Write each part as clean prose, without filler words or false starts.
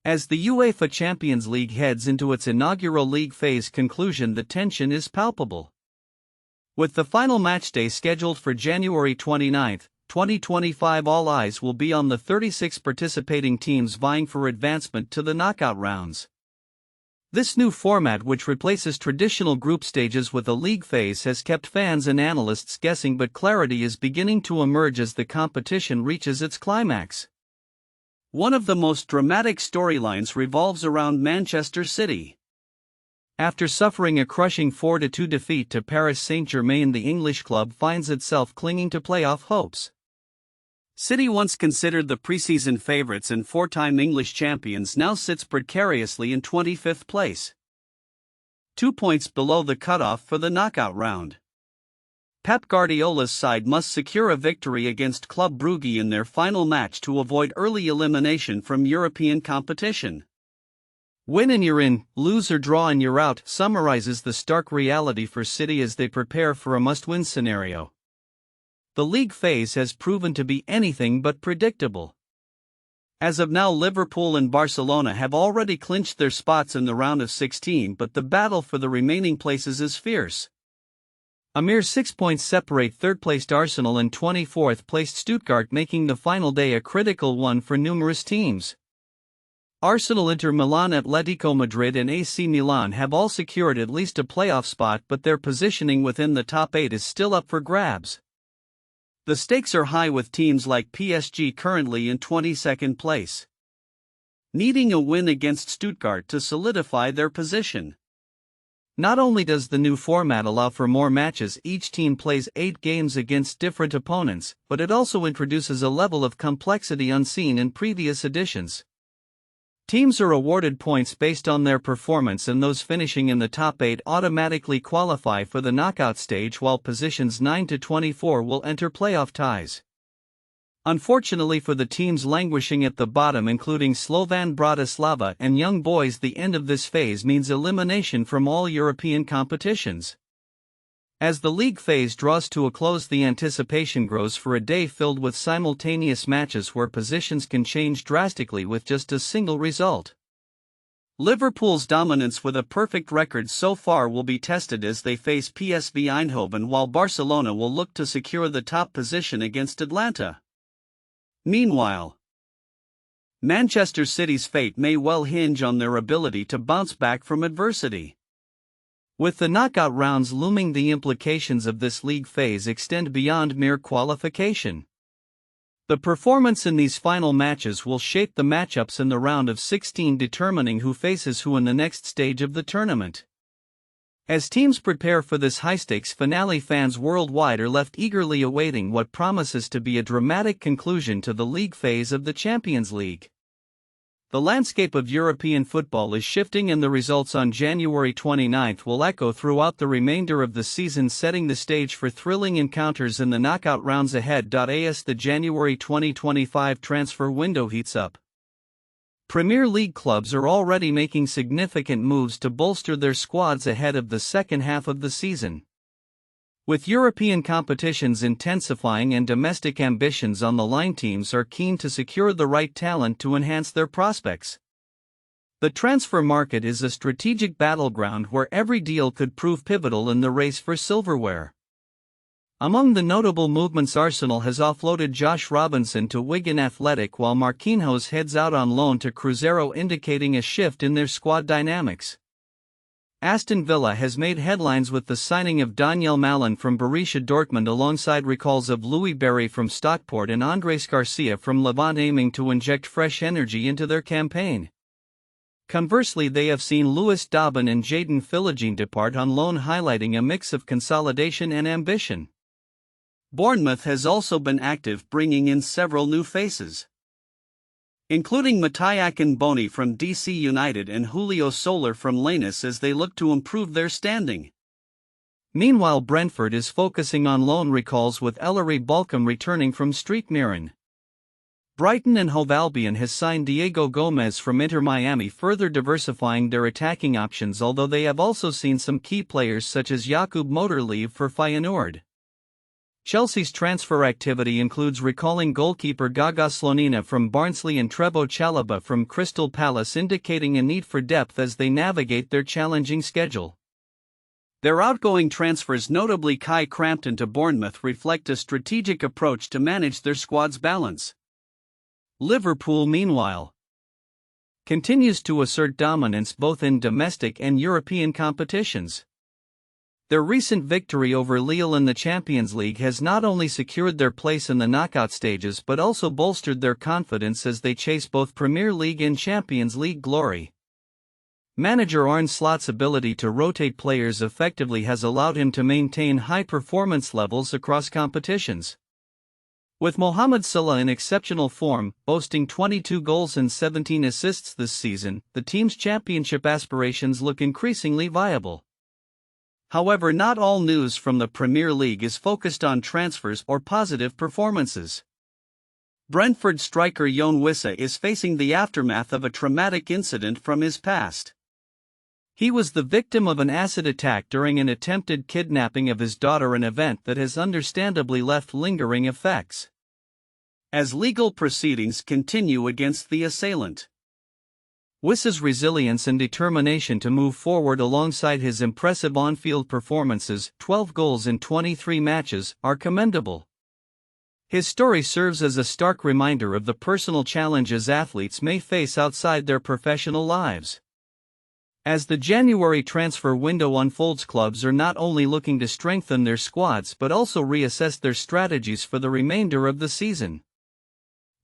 As the UEFA Champions League heads into its inaugural league phase conclusion, the tension is palpable. With the final matchday scheduled for January 29, 2025, all eyes will be on the 36 participating teams vying for advancement to the knockout rounds. This new format, which replaces traditional group stages with a league phase, has kept fans and analysts guessing, but clarity is beginning to emerge as the competition reaches its climax. One of the most dramatic storylines revolves around Manchester City. After suffering a crushing 4-2 defeat to Paris Saint-Germain, the English club finds itself clinging to playoff hopes. City, once considered the preseason favourites and four-time English champions, now sits precariously in 25th place, 2 points below the cutoff for the knockout round. Pep Guardiola's side must secure a victory against Club Brugge in their final match to avoid early elimination from European competition. Win and you're in, lose or draw and you're out, summarizes the stark reality for City as they prepare for a must-win scenario. The league phase has proven to be anything but predictable. As of now, Liverpool and Barcelona have already clinched their spots in the round of 16, but the battle for the remaining places is fierce. A mere 6 points separate third-placed Arsenal and 24th-placed Stuttgart, making the final day a critical one for numerous teams. Arsenal, Inter Milan, Atlético Madrid and AC Milan have all secured at least a playoff spot, but their positioning within the top 8 is still up for grabs. The stakes are high, with teams like PSG currently in 22nd place, needing a win against Stuttgart to solidify their position. Not only does the new format allow for more matches, each team plays 8 games against different opponents, but it also introduces a level of complexity unseen in previous editions. Teams are awarded points based on their performance, and those finishing in the top 8 automatically qualify for the knockout stage, while positions 9 to 24 will enter playoff ties. Unfortunately for the teams languishing at the bottom, including Slovan Bratislava and Young Boys, the end of this phase means elimination from all European competitions. As the league phase draws to a close, the anticipation grows for a day filled with simultaneous matches where positions can change drastically with just a single result. Liverpool's dominance with a perfect record so far will be tested as they face PSV Eindhoven, while Barcelona will look to secure the top position against Atlanta. Meanwhile, Manchester City's fate may well hinge on their ability to bounce back from adversity. With the knockout rounds looming, the implications of this league phase extend beyond mere qualification. The performance in these final matches will shape the matchups in the round of 16, determining who faces who in the next stage of the tournament. As teams prepare for this high-stakes finale, fans worldwide are left eagerly awaiting what promises to be a dramatic conclusion to the league phase of the Champions League. The landscape of European football is shifting, and the results on January 29 will echo throughout the remainder of the season, setting the stage for thrilling encounters in the knockout rounds ahead. As the January 2025 transfer window heats up, Premier League clubs are already making significant moves to bolster their squads ahead of the second half of the season. With European competitions intensifying and domestic ambitions on the line, teams are keen to secure the right talent to enhance their prospects. The transfer market is a strategic battleground where every deal could prove pivotal in the race for silverware. Among the notable movements, Arsenal has offloaded Josh Robinson to Wigan Athletic, while Marquinhos heads out on loan to Cruzeiro, indicating a shift in their squad dynamics. Aston Villa has made headlines with the signing of Daniel Malin from Borussia Dortmund, alongside recalls of Louis Berry from Stockport and Andres Garcia from Levante, aiming to inject fresh energy into their campaign. Conversely, they have seen Lewis Dobbin and Jadon Philogene depart on loan, highlighting a mix of consolidation and ambition. Bournemouth has also been active, bringing in several new faces, including Mattia Boni from DC United and Julio Soler from Lanús, as they look to improve their standing. Meanwhile, Brentford is focusing on loan recalls, with Ellery Balcom returning from Streetmiren. Brighton and Hove Albion has signed Diego Gomez from Inter Miami, further diversifying their attacking options, although they have also seen some key players such as Jakub Motor leave for Feyenoord. Chelsea's transfer activity includes recalling goalkeeper Gaga Slonina from Barnsley and Trevoh Chalobah from Crystal Palace, indicating a need for depth as they navigate their challenging schedule. Their outgoing transfers, notably Kai Crampton to Bournemouth, reflect a strategic approach to manage their squad's balance. Liverpool, meanwhile, continues to assert dominance both in domestic and European competitions. Their recent victory over Lille in the Champions League has not only secured their place in the knockout stages but also bolstered their confidence as they chase both Premier League and Champions League glory. Manager Arne Slot's ability to rotate players effectively has allowed him to maintain high performance levels across competitions. With Mohamed Salah in exceptional form, boasting 22 goals and 17 assists this season, the team's championship aspirations look increasingly viable. However, not all news from the Premier League is focused on transfers or positive performances. Brentford striker Yoane Wissa is facing the aftermath of a traumatic incident from his past. He was the victim of an acid attack during an attempted kidnapping of his daughter, an event that has understandably left lingering effects. As legal proceedings continue against the assailant, Wissa's resilience and determination to move forward alongside his impressive on-field performances, 12 goals in 23 matches, are commendable. His story serves as a stark reminder of the personal challenges athletes may face outside their professional lives. As the January transfer window unfolds, clubs are not only looking to strengthen their squads but also reassess their strategies for the remainder of the season.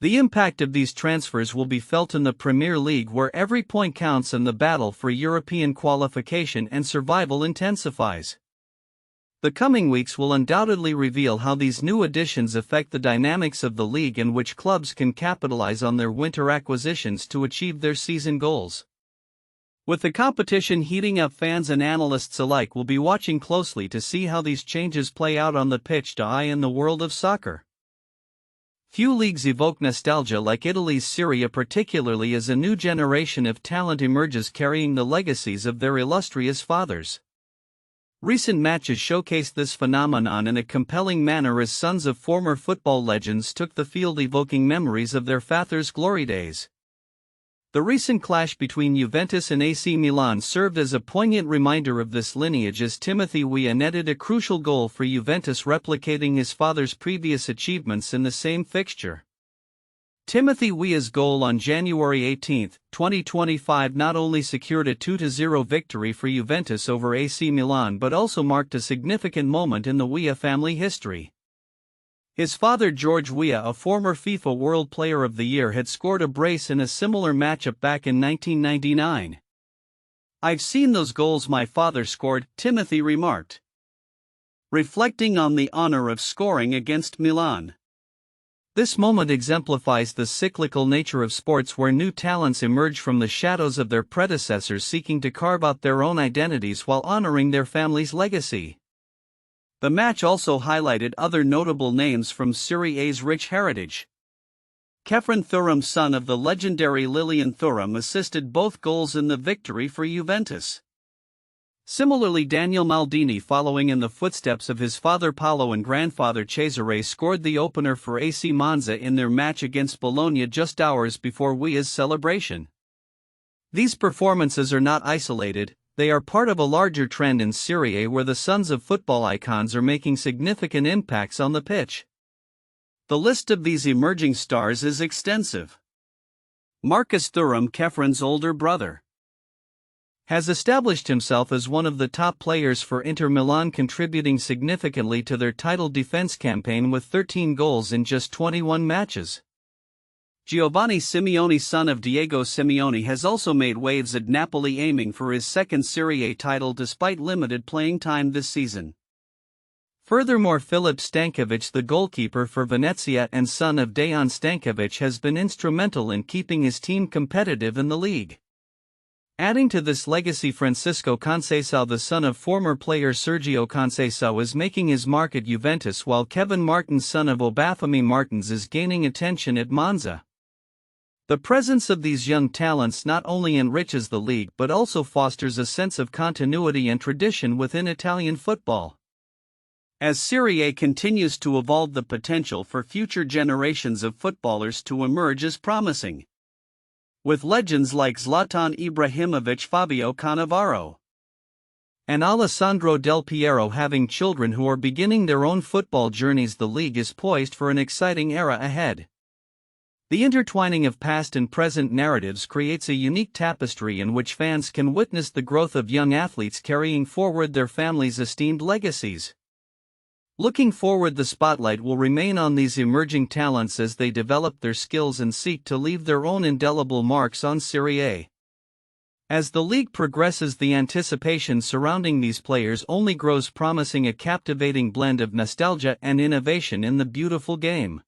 The impact of these transfers will be felt in the Premier League, where every point counts and the battle for European qualification and survival intensifies. The coming weeks will undoubtedly reveal how these new additions affect the dynamics of the league and which clubs can capitalize on their winter acquisitions to achieve their season goals. With the competition heating up, fans and analysts alike will be watching closely to see how these changes play out on the pitch in the world of soccer. Few leagues evoke nostalgia like Italy's Serie A, particularly as a new generation of talent emerges carrying the legacies of their illustrious fathers. Recent matches showcased this phenomenon in a compelling manner as sons of former football legends took the field, evoking memories of their fathers' glory days. The recent clash between Juventus and AC Milan served as a poignant reminder of this lineage as Timothy Weah netted a crucial goal for Juventus, replicating his father's previous achievements in the same fixture. Timothy Weah's goal on January 18, 2025 not only secured a 2-0 victory for Juventus over AC Milan but also marked a significant moment in the Weah family history. His father, George Weah, a former FIFA World Player of the Year, had scored a brace in a similar matchup back in 1999. "I've seen those goals my father scored," Timothy remarked, reflecting on the honor of scoring against Milan. This moment exemplifies the cyclical nature of sports, where new talents emerge from the shadows of their predecessors, seeking to carve out their own identities while honoring their family's legacy. The match also highlighted other notable names from Serie A's rich heritage. Khephren Thuram, son of the legendary Lilian Thuram, assisted both goals in the victory for Juventus. Similarly, Daniel Maldini, following in the footsteps of his father Paolo and grandfather Cesare, scored the opener for AC Monza in their match against Bologna just hours before Weah's celebration. These performances are not isolated. They are part of a larger trend in Serie A, where the sons of football icons are making significant impacts on the pitch. The list of these emerging stars is extensive. Marcus Thuram, Khephren's older brother, has established himself as one of the top players for Inter Milan, contributing significantly to their title defense campaign with 13 goals in just 21 matches. Giovanni Simeone, son of Diego Simeone, has also made waves at Napoli, aiming for his second Serie A title despite limited playing time this season. Furthermore, Filip Stankovic, the goalkeeper for Venezia and son of Dejan Stankovic, has been instrumental in keeping his team competitive in the league. Adding to this legacy, Francisco Conceição, the son of former player Sergio Conceição, is making his mark at Juventus, while Kevin Martins, son of Obafemi Martins, is gaining attention at Monza. The presence of these young talents not only enriches the league but also fosters a sense of continuity and tradition within Italian football. As Serie A continues to evolve, the potential for future generations of footballers to emerge is promising. With legends like Zlatan Ibrahimovic, Fabio Cannavaro, and Alessandro Del Piero having children who are beginning their own football journeys, the league is poised for an exciting era ahead. The intertwining of past and present narratives creates a unique tapestry in which fans can witness the growth of young athletes carrying forward their families' esteemed legacies. Looking forward, the spotlight will remain on these emerging talents as they develop their skills and seek to leave their own indelible marks on Serie A. As the league progresses, the anticipation surrounding these players only grows, promising a captivating blend of nostalgia and innovation in the beautiful game.